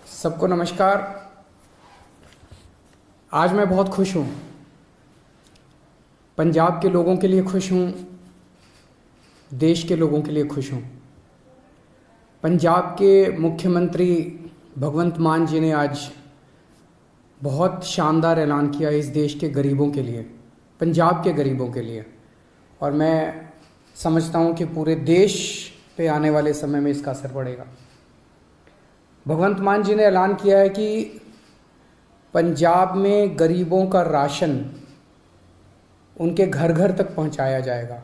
सबको नमस्कार। आज मैं बहुत खुश हूँ। पंजाब के लोगों के लिए खुश हूँ, देश के लोगों के लिए खुश हूँ। पंजाब के मुख्यमंत्री भगवंत मान जी ने आज बहुत शानदार ऐलान किया इस देश के गरीबों के लिए, पंजाब के गरीबों के लिए, और मैं समझता हूँ कि पूरे देश पे आने वाले समय में इसका असर पड़ेगा। भगवंत मान जी ने ऐलान किया है कि पंजाब में गरीबों का राशन उनके घर घर तक पहुंचाया जाएगा।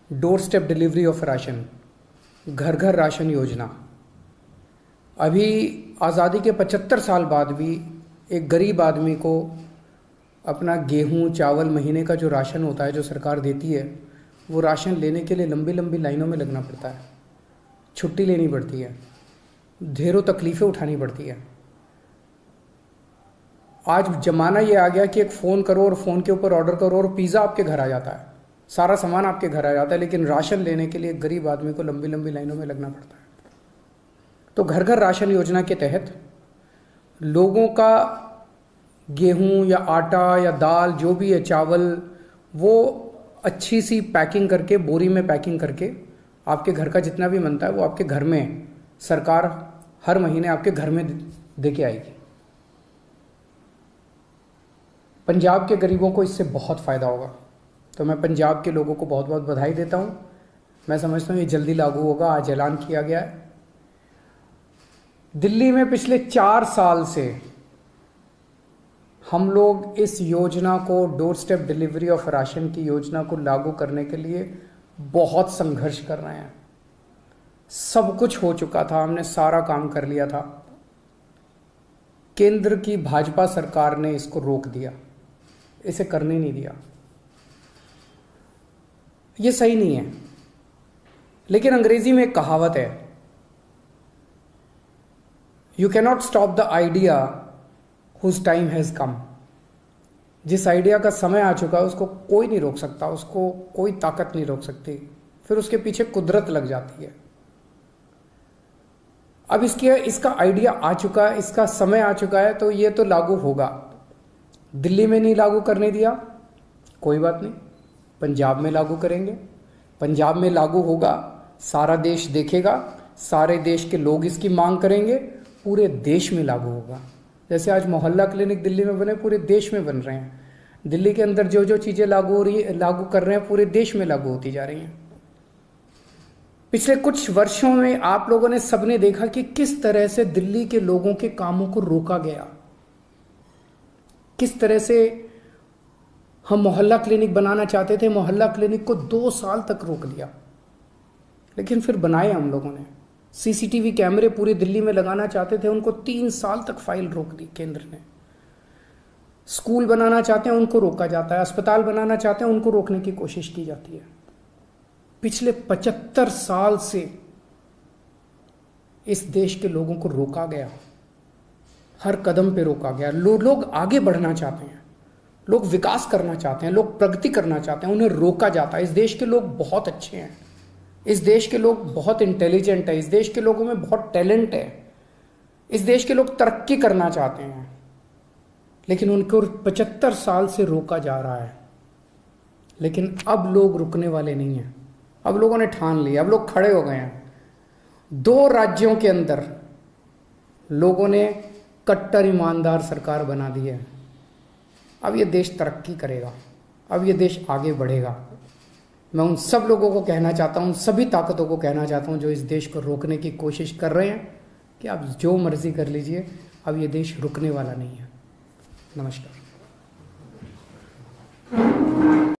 Door step delivery of ration, घर घर राशन योजना। अभी आज़ादी के 75 साल बाद भी एक गरीब आदमी को अपना गेहूं चावल महीने का जो राशन होता है, जो सरकार देती है, वो राशन लेने के लिए लंबी लंबी लाइनों में लगना पड़ता है, छुट्टी लेनी पड़ती है, ढेरों तकलीफ़ें उठानी पड़ती है। आज ज़माना ये आ गया कि एक फ़ोन करो और फ़ोन के ऊपर ऑर्डर करो और पिज़्ज़ा आपके घर आ जाता है, सारा सामान आपके घर आ जाता है, लेकिन राशन लेने के लिए गरीब आदमी को लंबी लंबी लाइनों में लगना पड़ता है। तो घर घर राशन योजना के तहत लोगों का गेहूं या आटा या दाल जो भी है, चावल, वो अच्छी सी पैकिंग करके, बोरी में पैकिंग करके आपके घर का जितना भी बनता है वो आपके घर में सरकार हर महीने आपके घर में दे के आएगी। पंजाब के गरीबों को इससे बहुत फ़ायदा होगा। तो मैं पंजाब के लोगों को बहुत बहुत बधाई देता हूँ। मैं समझता हूँ ये जल्दी लागू होगा, आज ऐलान किया गया है। दिल्ली में पिछले 4 साल से हम लोग इस योजना को, door step delivery of ration की योजना को लागू करने के लिए बहुत संघर्ष कर रहे हैं। सब कुछ हो चुका था, हमने सारा काम कर लिया था। केंद्र की भाजपा सरकार ने इसको रोक दिया, इसे करने नहीं दिया। ये सही नहीं है। लेकिन अंग्रेजी में एक कहावत है, you cannot stop the idea whose time has come. जिस आइडिया का समय आ चुका है उसको कोई नहीं रोक सकता, उसको कोई ताकत नहीं रोक सकती, फिर उसके पीछे कुदरत लग जाती है। अब इसका आइडिया आ चुका है, इसका समय आ चुका है, तो ये तो लागू होगा। दिल्ली में नहीं लागू करने दिया, कोई बात नहीं, पंजाब में लागू करेंगे। पंजाब में लागू होगा, सारा देश देखेगा, सारे देश के लोग इसकी मांग करेंगे, पूरे देश में लागू होगा। जैसे आज मोहल्ला क्लिनिक दिल्ली में बने, पूरे देश में बन रहे हैं। दिल्ली के अंदर जो जो चीज़ें लागू कर रहे हैं, पूरे देश में लागू होती जा रही हैं। पिछले कुछ वर्षों में आप लोगों ने सबने देखा कि किस तरह से दिल्ली के लोगों के कामों को रोका गया, किस तरह से हम मोहल्ला क्लिनिक बनाना चाहते थे, मोहल्ला क्लिनिक को 2 साल तक रोक दिया, लेकिन फिर बनाए हम लोगों ने। सीसीटीवी कैमरे पूरी दिल्ली में लगाना चाहते थे, उनको 3 साल तक फाइल रोक दी केंद्र ने। स्कूल बनाना चाहते हैं उनको रोका जाता है, अस्पताल बनाना चाहते हैं उनको रोकने की कोशिश की जाती है। पिछले 75 साल से इस देश के लोगों को रोका गया, हर कदम पे रोका गया। लोग आगे बढ़ना चाहते हैं, लोग विकास करना चाहते हैं, लोग प्रगति करना चाहते हैं, उन्हें रोका जाता है। इस देश के लोग बहुत अच्छे हैं, इस देश के लोग बहुत इंटेलिजेंट है, इस देश के लोगों में बहुत टैलेंट है, इस देश के लोग तरक्की करना चाहते हैं, लेकिन उनको 75 साल से रोका जा रहा है। लेकिन अब लोग रुकने वाले नहीं हैं। अब लोगों ने ठान लिया, अब लोग खड़े हो गए हैं। 2 राज्यों के अंदर लोगों ने कट्टर ईमानदार सरकार बना दी है। अब ये देश तरक्की करेगा, अब ये देश आगे बढ़ेगा। मैं उन सब लोगों को कहना चाहता हूँ, सभी ताकतों को कहना चाहता हूँ जो इस देश को रोकने की कोशिश कर रहे हैं, कि आप जो मर्जी कर लीजिए, अब ये देश रुकने वाला नहीं है। नमस्कार।